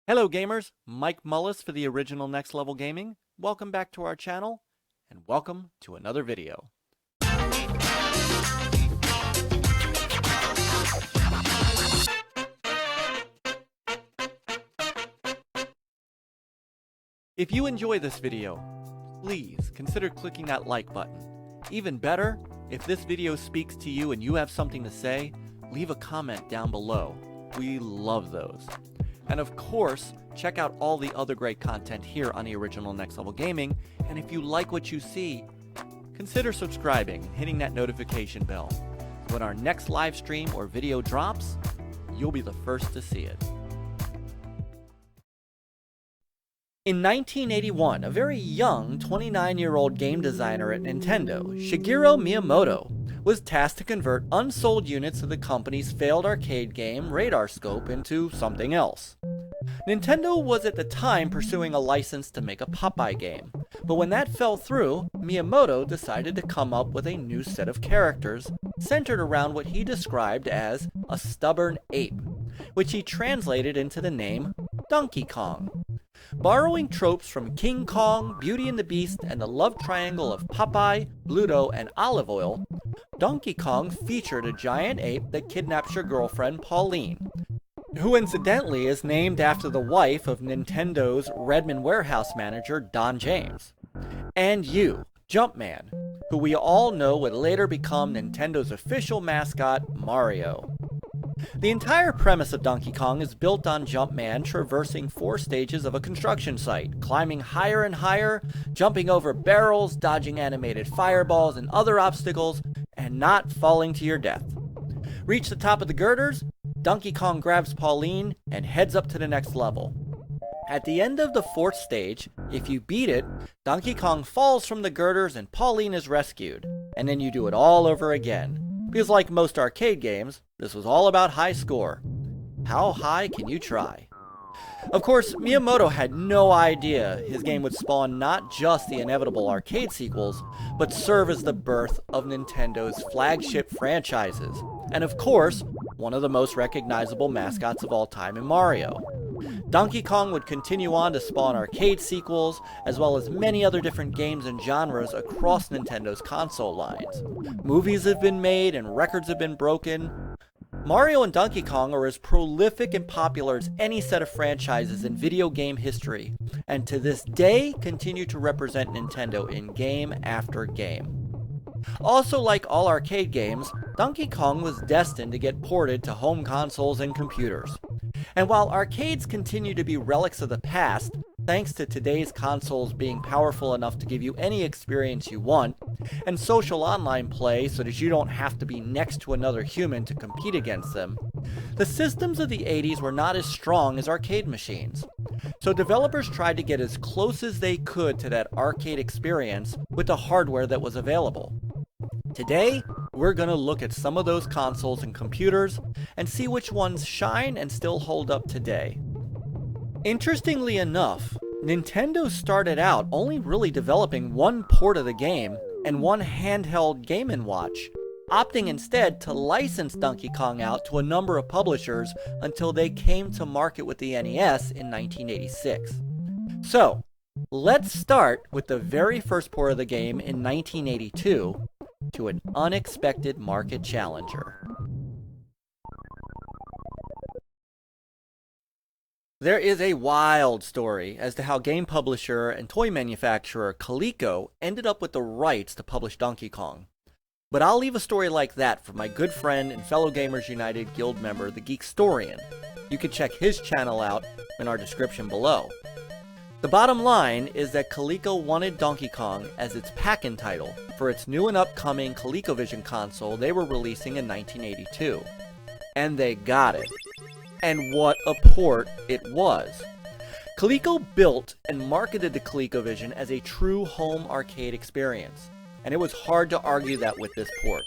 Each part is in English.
Hello gamers, Mike Mullis for the original Next Level Gaming. Welcome back to our channel, and welcome to another video. If you enjoy this video, please consider clicking that like button. Even better, if this video speaks to you and you have something to say, leave a comment down below. We love those. And of course, check out all the other great content here on the original Next Level Gaming, and if you like what you see, consider subscribing and hitting that notification bell. When our next live stream or video drops, you'll be the first to see it. In 1981, a very young 29-year-old game designer at Nintendo, Shigeru Miyamoto, was tasked to convert unsold units of the company's failed arcade game Radarscope into something else. Nintendo was at the time pursuing a license to make a Popeye game, but when that fell through, Miyamoto decided to come up with a new set of characters centered around what he described as a stubborn ape, which he translated into the name Donkey Kong. Borrowing tropes from King Kong, Beauty and the Beast, and the love triangle of Popeye, Bluto, and Olive Oyl, Donkey Kong featured a giant ape that kidnaps your girlfriend Pauline, who incidentally is named after the wife of Nintendo's Redmond warehouse manager Don James, and you, Jumpman, who we all know would later become Nintendo's official mascot, Mario. The entire premise of Donkey Kong is built on Jumpman traversing 4 stages of a construction site, climbing higher and higher, jumping over barrels, dodging animated fireballs and other obstacles, and not falling to your death. Reach the top of the girders, Donkey Kong grabs Pauline and heads up to the next level. At the end of the 4th stage, if you beat it, Donkey Kong falls from the girders and Pauline is rescued, and then you do it all over again. Because like most arcade games, this was all about high score. How high can you try? Of course, Miyamoto had no idea his game would spawn not just the inevitable arcade sequels, but serve as the birth of Nintendo's flagship franchises, and of course, one of the most recognizable mascots of all time in Mario. Donkey Kong would continue on to spawn arcade sequels, as well as many other different games and genres across Nintendo's console lines. Movies have been made and records have been broken. Mario and Donkey Kong are as prolific and popular as any set of franchises in video game history, and to this day continue to represent Nintendo in game after game. Also, like all arcade games, Donkey Kong was destined to get ported to home consoles and computers. And while arcades continue to be relics of the past, thanks to today's consoles being powerful enough to give you any experience you want, and social online play so that you don't have to be next to another human to compete against them, the systems of the 80s were not as strong as arcade machines. So developers tried to get as close as they could to that arcade experience with the hardware that was available. Today, we're going to look at some of those consoles and computers and see which ones shine and still hold up today. Interestingly enough, Nintendo started out only really developing one port of the game and one handheld Game & Watch, opting instead to license Donkey Kong out to a number of publishers until they came to market with the NES in 1986. So, let's start with the very first port of the game in 1982, to an unexpected market challenger. There is a wild story as to how game publisher and toy manufacturer Coleco ended up with the rights to publish Donkey Kong. But I'll leave a story like that for my good friend and fellow Gamers United guild member, the Geekstorian. You can check his channel out in our description below. The bottom line is that Coleco wanted Donkey Kong as its pack-in title for its new and upcoming ColecoVision console they were releasing in 1982. And they got it. And what a port it was. Coleco built and marketed the ColecoVision as a true home arcade experience, and it was hard to argue that with this port.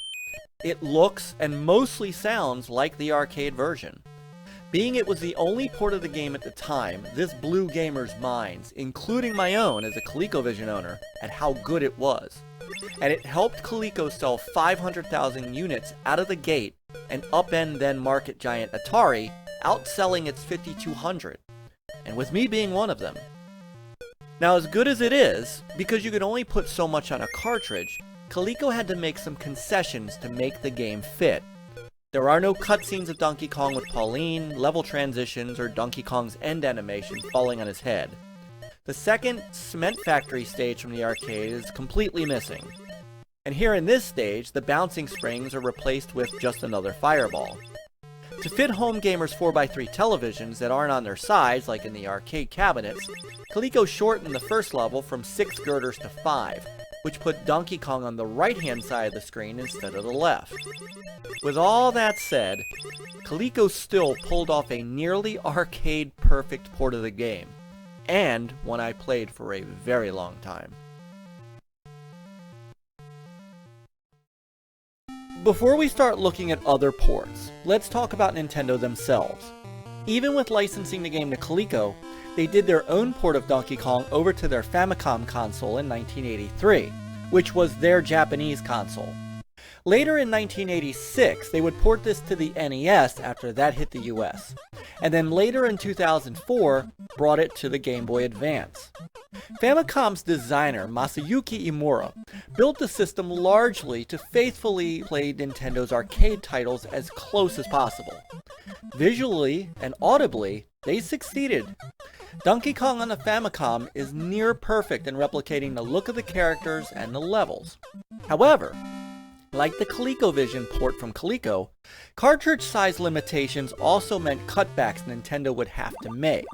It looks and mostly sounds like the arcade version. Being it was the only port of the game at the time, this blew gamers' minds, including my own as a ColecoVision owner, at how good it was. And it helped Coleco sell 500,000 units out of the gate and upend then market giant Atari, outselling its 5200. and with me being one of them. Now, as good as it is, because you could only put so much on a cartridge, Coleco had to make some concessions to make the game fit. There are no cutscenes of Donkey Kong with Pauline, level transitions, or Donkey Kong's end animation falling on his head. The second cement factory stage from the arcade is completely missing. And here in this stage, the bouncing springs are replaced with just another fireball. To fit home gamers' 4x3 televisions that aren't on their sides, like in the arcade cabinets, Coleco shortened the first level from 6 girders to 5, which put Donkey Kong on the right-hand side of the screen instead of the left. With all that said, Coleco still pulled off a nearly arcade-perfect port of the game, and one I played for a very long time. Before we start looking at other ports, let's talk about Nintendo themselves. Even with licensing the game to Coleco, they did their own port of Donkey Kong over to their Famicom console in 1983, which was their Japanese console. Later in 1986, they would port this to the NES after that hit the US, and then later in 2004, brought it to the Game Boy Advance. Famicom's designer, Masayuki Imura, built the system largely to faithfully play Nintendo's arcade titles as close as possible. Visually and audibly, they succeeded. Donkey Kong on the Famicom is near perfect in replicating the look of the characters and the levels. However, like the ColecoVision port from Coleco, cartridge size limitations also meant cutbacks Nintendo would have to make.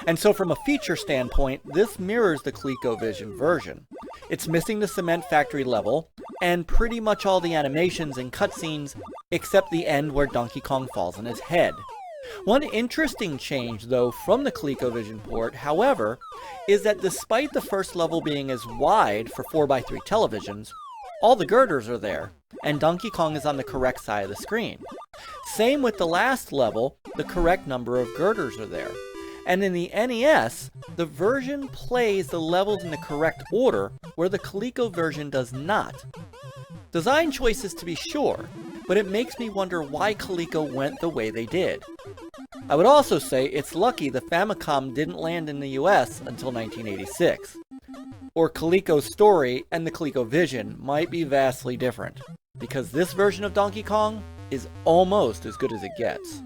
And so from a feature standpoint, this mirrors the ColecoVision version. It's missing the cement factory level, and pretty much all the animations and cutscenes, except the end where Donkey Kong falls on his head. One interesting change, though, from the ColecoVision port, however, is that despite the first level being as wide for 4x3 televisions, all the girders are there, and Donkey Kong is on the correct side of the screen. Same with the last level, the correct number of girders are there. And in the NES, the version plays the levels in the correct order, where the Coleco version does not. Design choices to be sure, but it makes me wonder why Coleco went the way they did. I would also say it's lucky the Famicom didn't land in the US until 1986. Or Coleco's story and the ColecoVision might be vastly different, because this version of Donkey Kong is almost as good as it gets.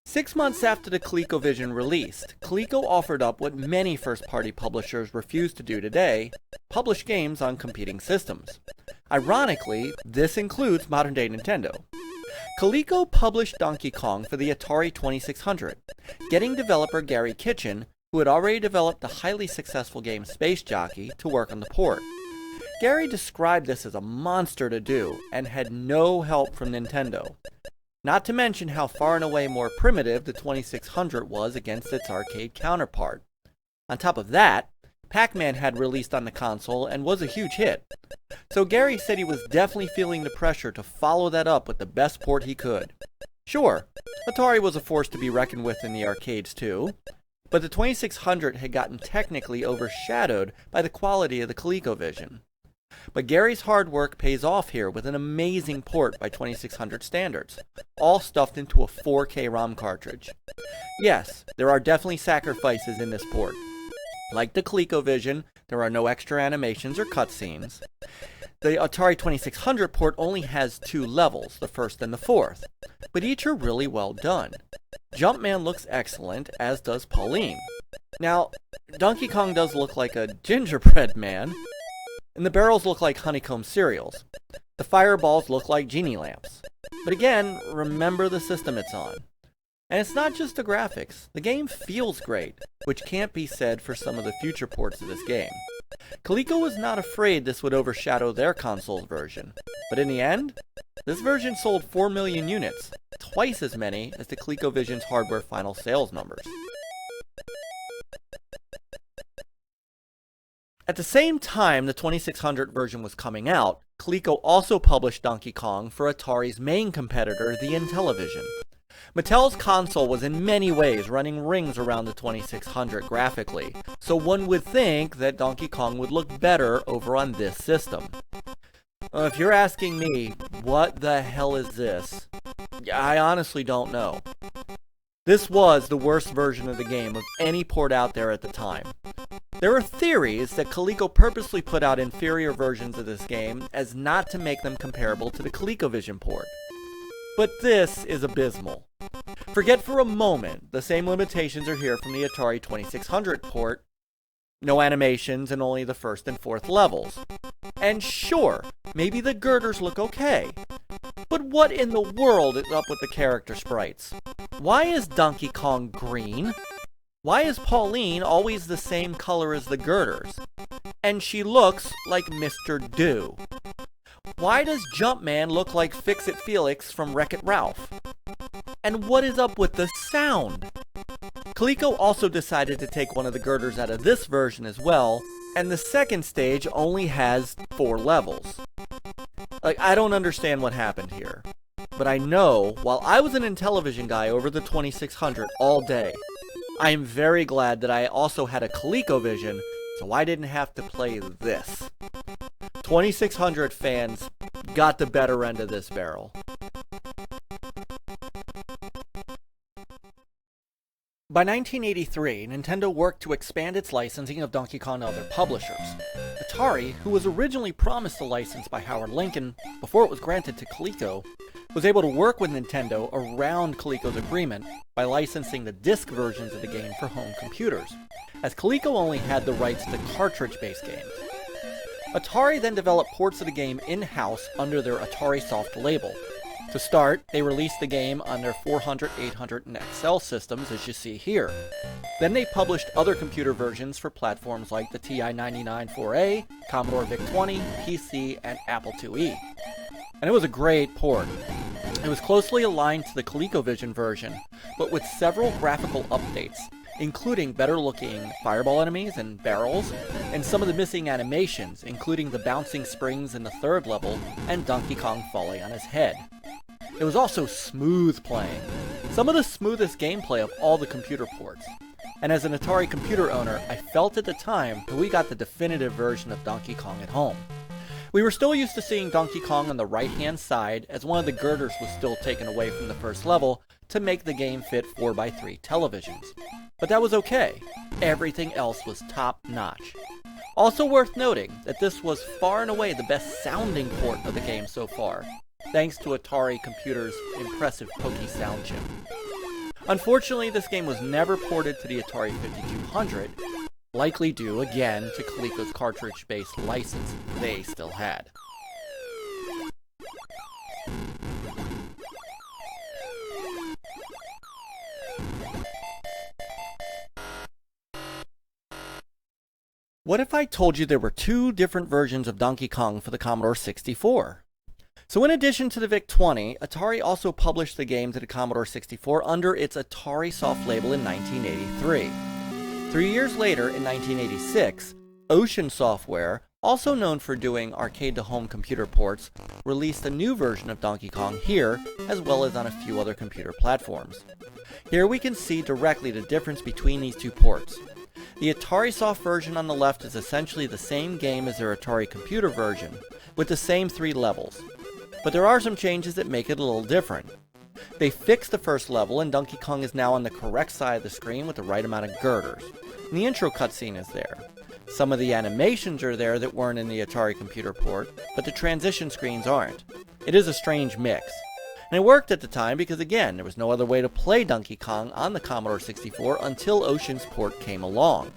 Six months after the ColecoVision released, Coleco offered up what many first-party publishers refuse to do today: publish games on competing systems. Ironically, this includes modern-day Nintendo. Coleco published Donkey Kong for the Atari 2600, getting developer Gary Kitchen, who had already developed the highly successful game Space Jockey, to work on the port. Gary described this as a monster to do, and had no help from Nintendo. Not to mention how far and away more primitive the 2600 was against its arcade counterpart. On top of that, Pac-Man had released on the console and was a huge hit. So Gary said he was definitely feeling the pressure to follow that up with the best port he could. Sure, Atari was a force to be reckoned with in the arcades too, but the 2600 had gotten technically overshadowed by the quality of the ColecoVision. But Gary's hard work pays off here with an amazing port by 2600 standards, all stuffed into a 4K ROM cartridge. Yes, there are definitely sacrifices in this port. Like the ColecoVision, there are no extra animations or cutscenes. The Atari 2600 port only has 2 levels, the first and the fourth, but each are really well done. Jumpman looks excellent, as does Pauline. Now, Donkey Kong does look like a gingerbread man, and the barrels look like honeycomb cereals. The fireballs look like genie lamps. But again, remember the system it's on. And it's not just the graphics. The game feels great, which can't be said for some of the future ports of this game. Coleco was not afraid this would overshadow their console's version, but in the end, this version sold 4 million units, twice as many as the ColecoVision's hardware final sales numbers. At the same time the 2600 version was coming out, Coleco also published Donkey Kong for Atari's main competitor, the Intellivision. Mattel's console was in many ways running rings around the 2600 graphically, so one would think that Donkey Kong would look better over on this system. If you're asking me, what the hell is this? I honestly don't know. This was the worst version of the game of any port out there at the time. There are theories that Coleco purposely put out inferior versions of this game as not to make them comparable to the ColecoVision port. But this is abysmal. Forget for a moment the same limitations are here from the Atari 2600 port. No animations and only the first and fourth levels. And sure, maybe the girders look okay. But what in the world is up with the character sprites? Why is Donkey Kong green? Why is Pauline always the same color as the girders? And she looks like Mr. Do. Why does Jumpman look like Fix-It Felix from Wreck-It Ralph? And what is up with the sound? Coleco also decided to take one of the girders out of this version as well, and the second stage only has 4 levels. I don't understand what happened here. But I know, while I was an Intellivision guy over the 2600 all day, I am very glad that I also had a ColecoVision, so I didn't have to play this. 2600 fans got the better end of this barrel. By 1983, Nintendo worked to expand its licensing of Donkey Kong to other publishers. Atari, who was originally promised the license by Howard Lincoln before it was granted to Coleco, was able to work with Nintendo around Coleco's agreement by licensing the disc versions of the game for home computers, as Coleco only had the rights to cartridge-based games. Atari then developed ports of the game in-house under their Atari Soft label. To start, they released the game on their 400, 800, and XL systems, as you see here. Then they published other computer versions for platforms like the TI-99 4A, Commodore VIC-20, PC, and Apple IIe. And it was a great port. It was closely aligned to the ColecoVision version, but with several graphical updates, including better-looking fireball enemies and barrels, and some of the missing animations, including the bouncing springs in the third level and Donkey Kong falling on his head. It was also smooth playing, some of the smoothest gameplay of all the computer ports. And as an Atari computer owner, I felt at the time that we got the definitive version of Donkey Kong at home. We were still used to seeing Donkey Kong on the right-hand side, as one of the girders was still taken away from the first level to make the game fit 4x3 televisions. But that was okay. Everything else was top-notch. Also worth noting that this was far and away the best sounding port of the game so far, thanks to Atari Computer's impressive pokey sound chip. Unfortunately, this game was never ported to the Atari 5200, likely due again to Coleco's cartridge-based license they still had. What if I told you there were 2 different versions of Donkey Kong for the Commodore 64? So in addition to the VIC-20, Atari also published the game to the Commodore 64 under its Atari Soft label in 1983. 3 years later, in 1986, Ocean Software, also known for doing arcade-to-home computer ports, released a new version of Donkey Kong here, as well as on a few other computer platforms. Here we can see directly the difference between these 2 ports. The Atari Soft version on the left is essentially the same game as their Atari computer version, with the same 3 levels. But there are some changes that make it a little different. They fixed the first level, and Donkey Kong is now on the correct side of the screen with the right amount of girders. And the intro cutscene is there. Some of the animations are there that weren't in the Atari computer port, but the transition screens aren't. It is a strange mix. And it worked at the time because, again, there was no other way to play Donkey Kong on the Commodore 64 until Ocean's port came along.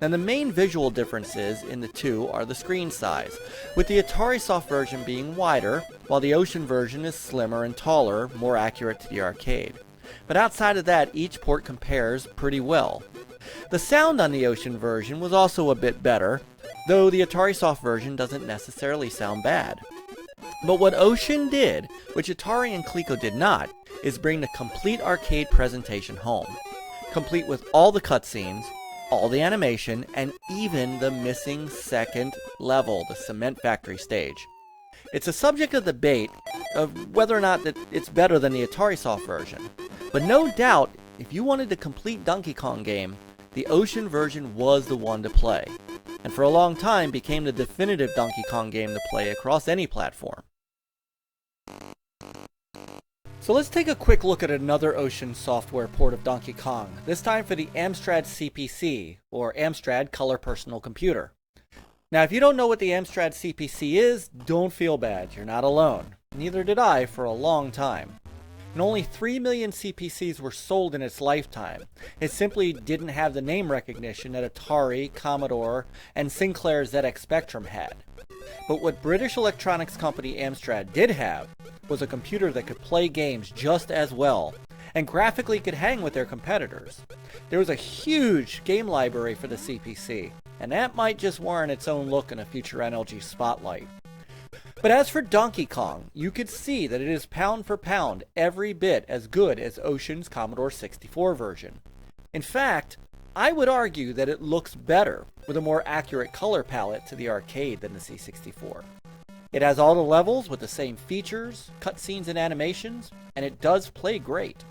Now, the main visual differences in the 2 are the screen size, with the Atari Soft version being wider, while the Ocean version is slimmer and taller, more accurate to the arcade. But outside of that, each port compares pretty well. The sound on the Ocean version was also a bit better, though the Atari Soft version doesn't necessarily sound bad. But what Ocean did, which Atari and Coleco did not, is bring the complete arcade presentation home, complete with all the cutscenes, all the animation, and even the missing second level, the Cement Factory stage. It's a subject of debate of whether or not that it's better than the Atari Soft version, but no doubt, if you wanted the complete Donkey Kong game, the Ocean version was the one to play. and for a long time became the definitive Donkey Kong game to play across any platform. So let's take a quick look at another Ocean Software port of Donkey Kong, this time for the Amstrad CPC, or Amstrad Color Personal Computer. Now, if you don't know what the Amstrad CPC is, don't feel bad, you're not alone. Neither did I for a long time. And only 3 million CPCs were sold in its lifetime. It simply didn't have the name recognition that Atari, Commodore, and Sinclair's ZX Spectrum had. But what British electronics company Amstrad did have was a computer that could play games just as well, and graphically could hang with their competitors. There was a huge game library for the CPC, and that might just warrant its own look in a future NLG spotlight. But as for Donkey Kong, you could see that it is pound for pound every bit as good as Ocean's Commodore 64 version. In fact, I would argue that it looks better with a more accurate color palette to the arcade than the C64. It has all the levels with the same features, cutscenes, and animations, and it does play great.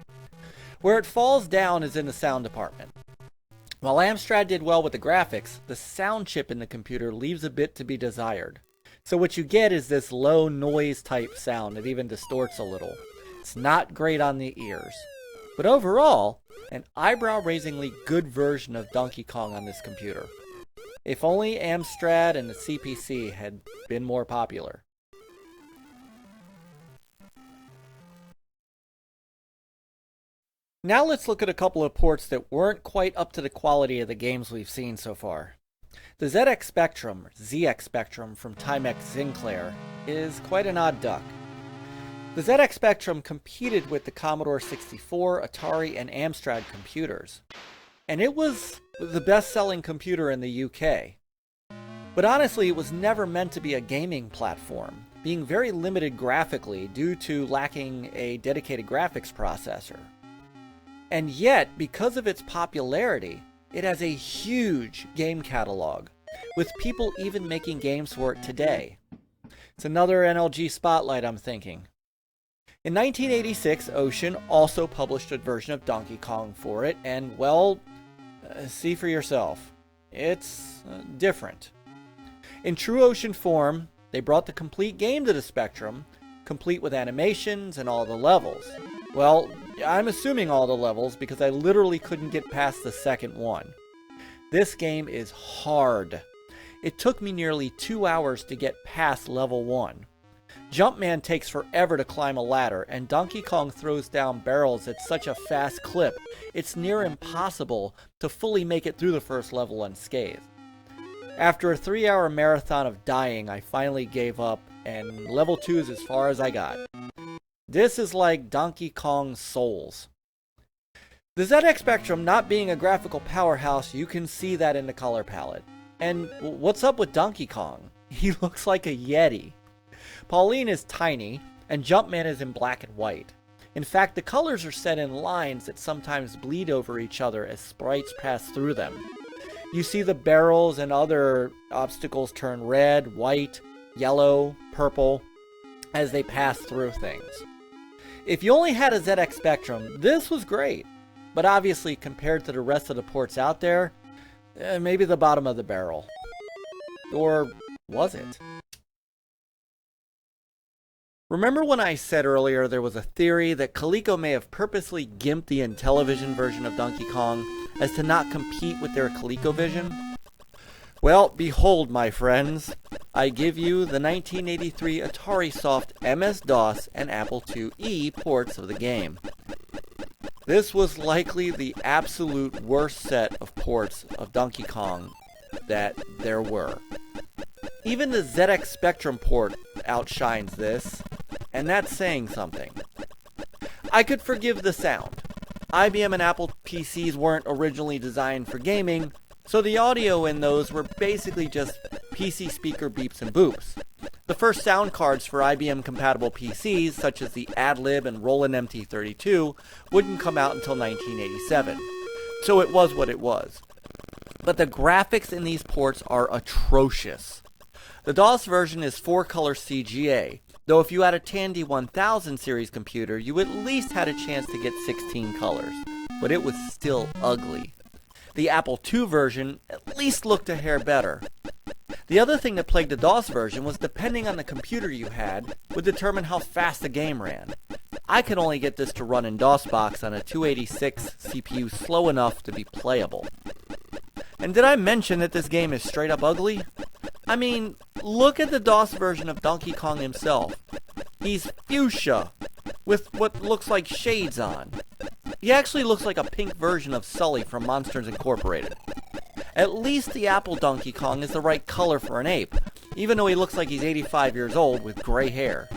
Where it falls down is in the sound department. While Amstrad did well with the graphics, the sound chip in the computer leaves a bit to be desired. So what you get is this low noise type sound that even distorts a little. It's not great on the ears. But overall, an eyebrow-raisingly good version of Donkey Kong on this computer. If only Amstrad and the CPC had been more popular. Now let's look at a couple of ports that weren't quite up to the quality of the games we've seen so far. The ZX Spectrum, or ZX Spectrum from Timex Sinclair, is quite an odd duck. The ZX Spectrum competed with the Commodore 64, Atari, and Amstrad computers, and it was the best-selling computer in the UK. But honestly, it was never meant to be a gaming platform, being very limited graphically due to lacking a dedicated graphics processor. And yet, because of its popularity, it has a huge game catalog, with people even making games for it today. It's another NLG spotlight, I'm thinking. In 1986, Ocean also published a version of Donkey Kong for it, and well, see for yourself. It's different. In true Ocean form, they brought the complete game to the Spectrum, complete with animations and all the levels. Well, I'm assuming all the levels because I literally couldn't get past the second one. This game is hard. It took me nearly 2 hours to get past level 1. Jumpman takes forever to climb a ladder, and Donkey Kong throws down barrels at such a fast clip, it's near impossible to fully make it through the first level unscathed. After a 3-hour marathon of dying, I finally gave up, and level 2 is as far as I got. This is like Donkey Kong Souls. The ZX Spectrum not being a graphical powerhouse, you can see that in the color palette. And what's up with Donkey Kong? He looks like a Yeti. Pauline is tiny, and Jumpman is in black and white. In fact, the colors are set in lines that sometimes bleed over each other as sprites pass through them. You see the barrels and other obstacles turn red, white, yellow, purple as they pass through things. If you only had a ZX Spectrum, this was great. But obviously, compared to the rest of the ports out there, maybe the bottom of the barrel. Or was it? Remember when I said earlier there was a theory that Coleco may have purposely gimped the Intellivision version of Donkey Kong as to not compete with their ColecoVision? Well, behold, my friends. I give you the 1983 Atari Soft MS-DOS and Apple IIe ports of the game. This was likely the absolute worst set of ports of Donkey Kong that there were. Even the ZX Spectrum port outshines this, and that's saying something. I could forgive the sound. IBM and Apple PCs weren't originally designed for gaming, so the audio in those were basically just PC speaker beeps and boops. The first sound cards for IBM-compatible PCs, such as the AdLib and Roland MT32, wouldn't come out until 1987. So it was what it was. But the graphics in these ports are atrocious. The DOS version is 4-color CGA, though if you had a Tandy 1000 series computer, you at least had a chance to get 16 colors. But it was still ugly. The Apple II version at least looked a hair better. The other thing that plagued the DOS version was depending on the computer you had would determine how fast the game ran. I could only get this to run in DOSBox on a 286 CPU slow enough to be playable. And did I mention that this game is straight up ugly? I mean, look at the DOS version of Donkey Kong himself. He's fuchsia, with what looks like shades on. He actually looks like a pink version of Sully from Monsters Incorporated. At least the Apple Donkey Kong is the right color for an ape, even though he looks like he's 85 years old with gray hair.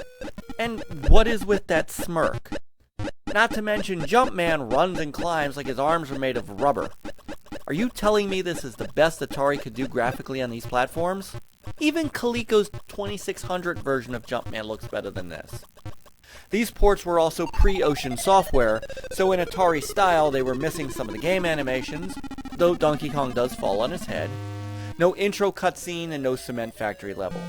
And what is with that smirk? Not to mention Jumpman runs and climbs like his arms are made of rubber. Are you telling me this is the best Atari could do graphically on these platforms? Even Coleco's 2600 version of Jumpman looks better than this. These ports were also pre-Ocean software, so in Atari style they were missing some of the game animations, though Donkey Kong does fall on his head. No intro cutscene and no cement factory level.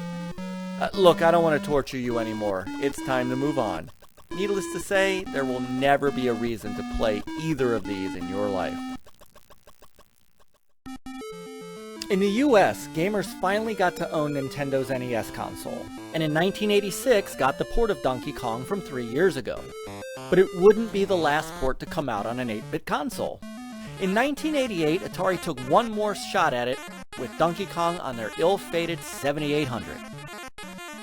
Look, I don't want to torture you anymore. It's time to move on. Needless to say, there will never be a reason to play either of these in your life. In the US, gamers finally got to own Nintendo's NES console, and in 1986 got the port of Donkey Kong from 3 years ago. But it wouldn't be the last port to come out on an 8-bit console. In 1988, Atari took one more shot at it with Donkey Kong on their ill-fated 7800.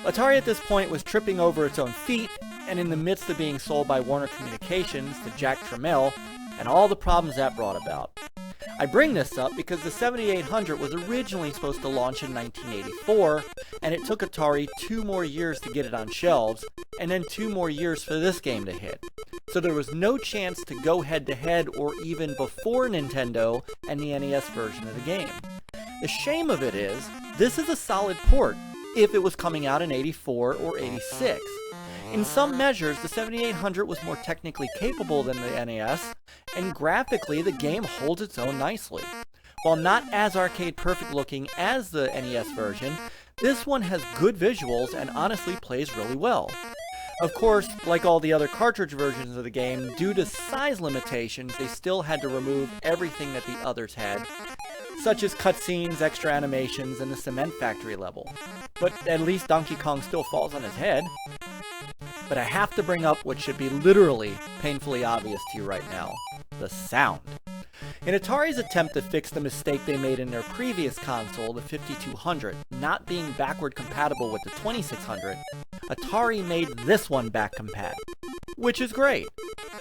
Atari at this point was tripping over its own feet, and in the midst of being sold by Warner Communications to Jack Tramiel, and all the problems that brought about. I bring this up because the 7800 was originally supposed to launch in 1984, and it took Atari 2 more years to get it on shelves, and then 2 more years for this game to hit. So there was no chance to go head-to-head or even before Nintendo and the NES version of the game. The shame of it is, this is a solid port if it was coming out in 84 or 86. In some measures, the 7800 was more technically capable than the NES, and graphically the game holds its own nicely. While not as arcade perfect looking as the NES version, this one has good visuals and honestly plays really well. Of course, like all the other cartridge versions of the game, due to size limitations, they still had to remove everything that the others had, such as cutscenes, extra animations, and the cement factory level. But at least Donkey Kong still falls on his head. But I have to bring up what should be literally painfully obvious to you right now: the sound. In Atari's attempt to fix the mistake they made in their previous console, the 5200, not being backward compatible with the 2600, Atari made this one back compat, which is great.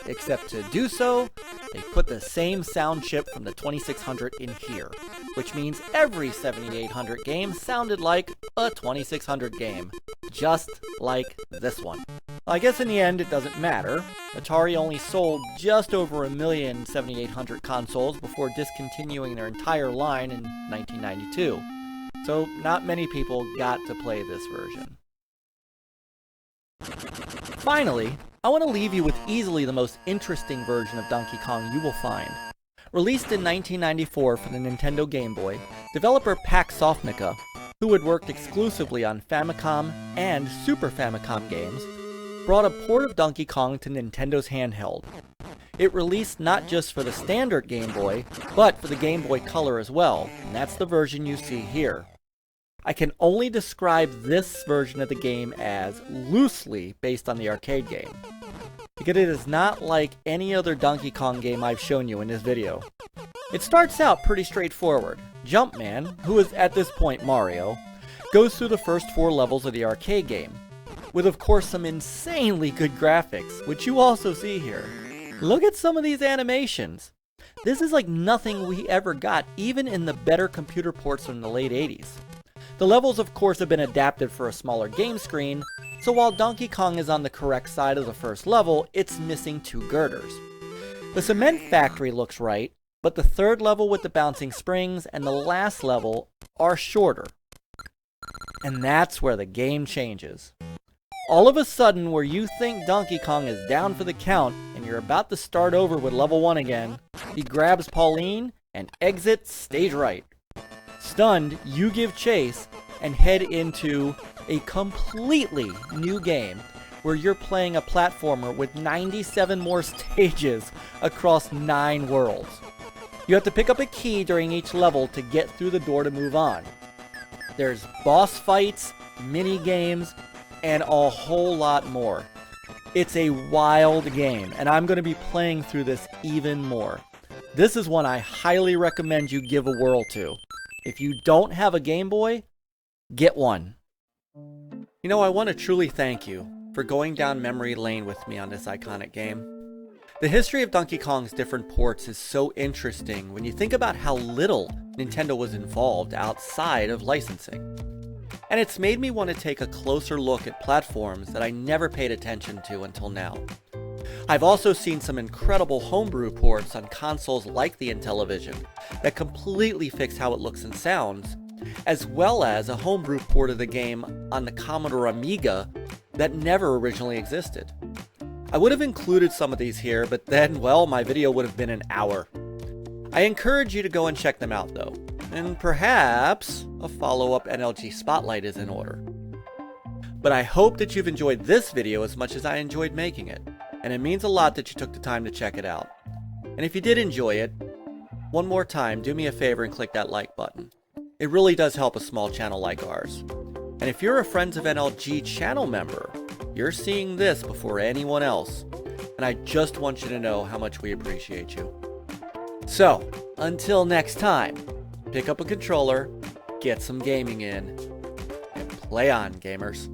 Except to do so, they put the same sound chip from the 2600 in here, which means every 7800 game sounded like a 2600 game, just like this one. I guess in the end it doesn't matter. Atari only sold just over 1 million 7800 consoles before discontinuing their entire line in 1992, so not many people got to play this version. Finally, I want to leave you with easily the most interesting version of Donkey Kong you will find. Released in 1994 for the Nintendo Game Boy, developer PAC-Softnica, who had worked exclusively on Famicom and Super Famicom games, brought a port of Donkey Kong to Nintendo's handheld. It released not just for the standard Game Boy, but for the Game Boy Color as well, and that's the version you see here. I can only describe this version of the game as loosely based on the arcade game, because it is not like any other Donkey Kong game I've shown you in this video. It starts out pretty straightforward. Jumpman, who is at this point Mario, goes through the first 4 levels of the arcade game, with of course some insanely good graphics, which you also see here. Look at some of these animations. This is like nothing we ever got, even in the better computer ports from the late 80s. The levels of course have been adapted for a smaller game screen, so while Donkey Kong is on the correct side of the first level, it's missing 2 girders. The cement factory looks right, but the 3rd level with the bouncing springs and the last level are shorter. And that's where the game changes. All of a sudden, where you think Donkey Kong is down for the count and you're about to start over with level 1 again, he grabs Pauline and exits stage right. Stunned, you give chase and head into a completely new game where you're playing a platformer with 97 more stages across 9 worlds. You have to pick up a key during each level to get through the door to move on. There's boss fights, mini games, and a whole lot more. It's a wild game, and I'm going to be playing through this even more. This is one I highly recommend you give a whirl to. If you don't have a Game Boy, get one. You know, I want to truly thank you for going down memory lane with me on this iconic game. The history of Donkey Kong's different ports is so interesting when you think about how little Nintendo was involved outside of licensing. And it's made me want to take a closer look at platforms that I never paid attention to until now. I've also seen some incredible homebrew ports on consoles like the Intellivision that completely fix how it looks and sounds, as well as a homebrew port of the game on the Commodore Amiga that never originally existed. I would have included some of these here, but then, well, my video would have been an hour. I encourage you to go and check them out though, and perhaps a follow-up NLG Spotlight is in order. But I hope that you've enjoyed this video as much as I enjoyed making it, and it means a lot that you took the time to check it out. And if you did enjoy it, one more time, do me a favor and click that like button. It really does help a small channel like ours. And if you're a Friends of NLG channel member, you're seeing this before anyone else, and I just want you to know how much we appreciate you. So, until next time, pick up a controller, get some gaming in, and play on, gamers.